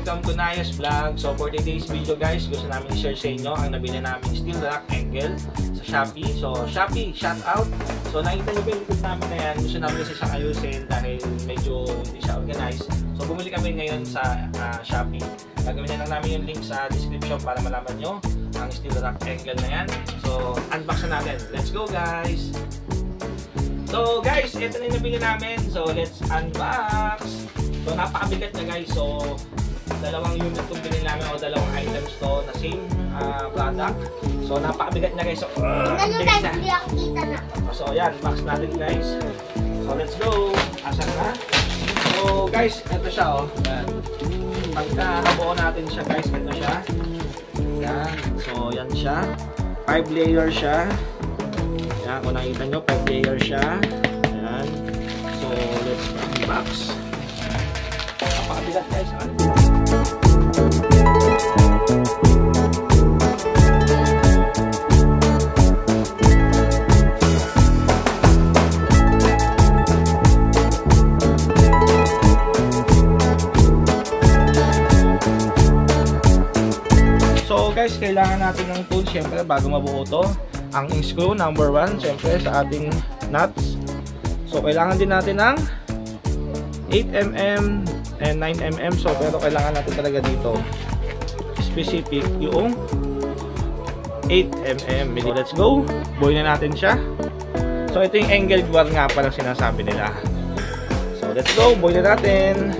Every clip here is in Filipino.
welcome to Nayas Vlog. So for today's video guys, gusto namin i-share sa inyo ang nabili namin steel rack angle sa Shopee. So Shopee, shout out. So nakita nyo ba yung likod namin na yan, gusto namin kasi siyang ayusin dahil medyo hindi siya organized. So bumili kami ngayon sa Shopee. Gagawin na lang namin yung link sa description para malaman nyo ang steel rack angle na yan. So unbox na natin. Let's go guys! So guys, ito na yung nabili namin. So let's unbox! So napakabigat na guys. So dalawang unit itong binili namin o dalawang items to na same product. So napakabigat na guys. So guys, hindi ako kita na. So yan, box natin guys. So let's go. Asan na? So guys, ito siya oh. Yan. Pagka nabuo natin siya guys, ito siya. Yan. So yan siya. 5 layer siya. Yan, kung nakita nyo, 5 layer siya. Yan. So let's unbox. Napakabigat guys. So guys, kailangan natin ng tool syempre bago mabuo to. Ang screw number 1 syempre sa ating nuts. So kailangan din natin ng 8mm and 9mm. So pero kailangan natin talaga dito specific yung 8mm. So let's go. Buoy na natin siya. So ito yung angle bar nga pala sinasabi nila. So let's go. Buoy na natin.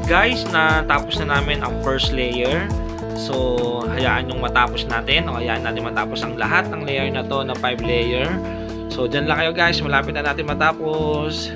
Guys, natapos na namin ang first layer. So, hayaan yung matapos natin o hayaan natin matapos ang lahat ng layer na to na 5 layer. So, dyan lang kayo guys. Malapit na natin matapos.